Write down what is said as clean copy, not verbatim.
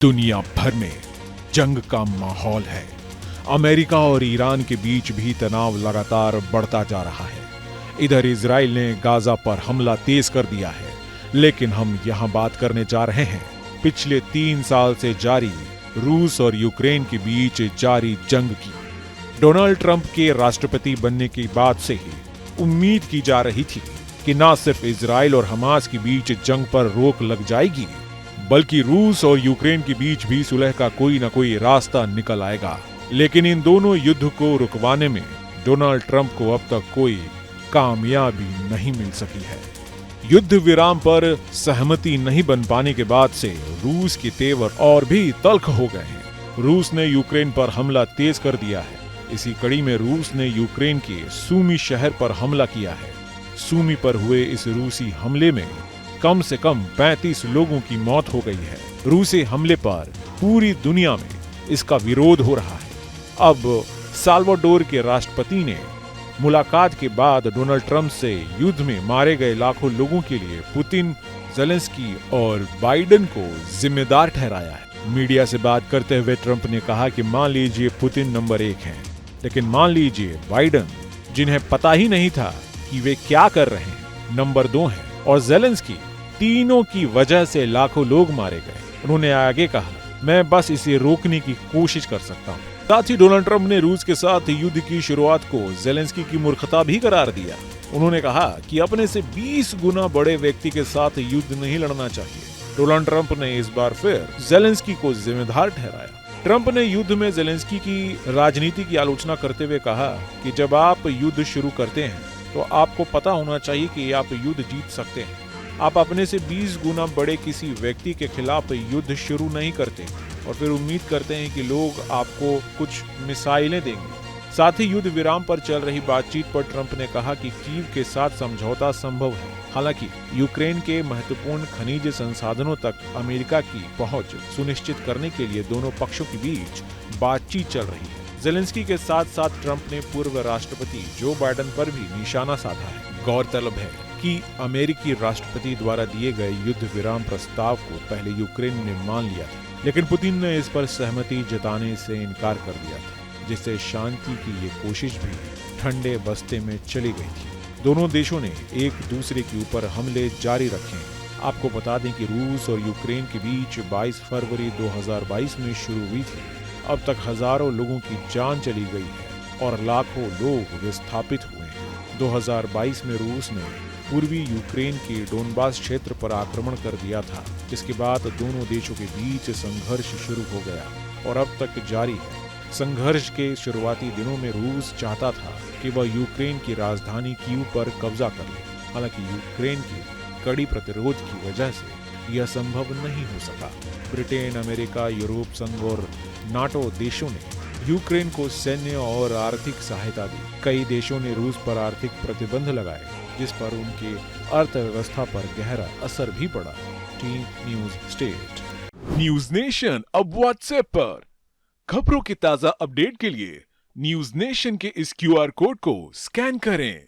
दुनिया भर में जंग का माहौल है। अमेरिका और ईरान के बीच भी तनाव लगातार बढ़ता जा रहा है। इधर इजराइल ने गाजा पर हमला तेज कर दिया है, लेकिन हम यहां बात करने जा रहे हैं पिछले 3 साल से जारी रूस और यूक्रेन के बीच जारी जंग की। डोनाल्ड ट्रंप के राष्ट्रपति बनने के बाद से ही उम्मीद की जा रही थी कि न सिर्फ इजराइल और हमास के बीच जंग पर रोक लग जाएगी, बल्कि रूस और यूक्रेन के बीच भी सुलह का कोई न कोई रास्ता निकल आएगा। लेकिन इन दोनों युद्ध को रुकवाने में डोनाल्ड ट्रंप को अब तक कोई कामयाबी नहीं मिल सकी है। युद्ध विराम पर सहमति नहीं बन पाने के बाद से रूस के तेवर और भी तल्ख हो गए हैं। रूस ने यूक्रेन पर हमला तेज कर दिया है। इसी कड़ी में रूस ने यूक्रेन के सूमी शहर पर हमला किया है। सूमी पर हुए इस रूसी हमले में कम से कम 35 लोगों की मौत हो गई है। रूसी हमले पर पूरी दुनिया में इसका विरोध हो रहा है। अब साल्वाडोर के राष्ट्रपति ने मुलाकात के बाद डोनाल्ड ट्रंप से युद्ध में मारे गए लाखों लोगों के लिए पुतिन, ज़ेलेंस्की और बाइडेन को जिम्मेदार ठहराया है। मीडिया से बात करते हुए ट्रंप ने कहा कि मान लीजिए पुतिन नंबर 1 हैं, लेकिन मान लीजिए बाइडेन, जिन्हें पता ही नहीं था कि वे क्या कर रहे हैं, नंबर 2 हैं, और ज़ेलेंस्की, तीनों की वजह से लाखों लोग मारे गए। उन्होंने आगे कहा, मैं बस इसे रोकने की कोशिश कर सकता हूँ। साथ ही डोनाल्ड ट्रंप ने रूस के साथ युद्ध की शुरुआत को ज़ेलेंस्की की मूर्खता भी करार दिया। उन्होंने कहा कि अपने से 20 गुना बड़े व्यक्ति के साथ युद्ध नहीं लड़ना चाहिए। डोनाल्ड ट्रंप ने इस बार फिर ज़ेलेंस्की को जिम्मेदार ठहराया। ट्रंप ने युद्ध में ज़ेलेंस्की की राजनीति की आलोचना करते हुए कहा कि जब आप युद्ध शुरू करते हैं तो आपको पता होना चाहिए कि आप युद्ध जीत सकते हैं। आप अपने से 20 गुना बड़े किसी व्यक्ति के खिलाफ युद्ध शुरू नहीं करते और फिर उम्मीद करते हैं कि लोग आपको कुछ मिसाइलें देंगे। साथ ही युद्ध विराम पर चल रही बातचीत पर ट्रंप ने कहा कि कीव के साथ समझौता संभव है। हालांकि यूक्रेन के महत्वपूर्ण खनिज संसाधनों तक अमेरिका की पहुंच सुनिश्चित करने के लिए दोनों पक्षों के बीच बातचीत चल रही है। ज़ेलेंस्की के साथ साथ ट्रंप ने पूर्व राष्ट्रपति जो बाइडेन पर भी निशाना साधा है। गौरतलब है कि अमेरिकी राष्ट्रपति द्वारा दिए गए युद्ध विराम प्रस्ताव को पहले यूक्रेन ने मान लिया था, लेकिन पुतिन ने इस पर सहमति जताने से इनकार कर दिया था, जिससे शांति की ये कोशिश भी ठंडे बस्ते में चली गई थी। दोनों देशों ने एक दूसरे के ऊपर हमले जारी रखे हैं। आपको बता दें कि रूस और यूक्रेन के बीच 22 फरवरी 2022 में शुरू हुई थी। अब तक हजारों लोगों की जान चली गई है और लाखों लोग विस्थापित हुए हैं। 2022 में रूस ने पूर्वी यूक्रेन के डोनबास क्षेत्र पर आक्रमण कर दिया था, जिसके बाद दोनों देशों के बीच संघर्ष शुरू हो गया और अब तक जारी है। संघर्ष के शुरुआती दिनों में रूस चाहता था कि वह यूक्रेन की राजधानी कीव पर कब्जा कर ले। हालांकि यूक्रेन की कड़ी प्रतिरोध की वजह से यह संभव नहीं हो सका। ब्रिटेन, अमेरिका, यूरोप संघ और नाटो देशों ने यूक्रेन को सैन्य और आर्थिक सहायता दी। कई देशों ने रूस पर आर्थिक प्रतिबंध लगाए, जिस पर उनकी अर्थव्यवस्था पर गहरा असर भी पड़ा। Team news state. News nation अब व्हाट्सएप पर। खबरों के ताजा अपडेट के लिए न्यूज नेशन के इस QR कोड को स्कैन करें।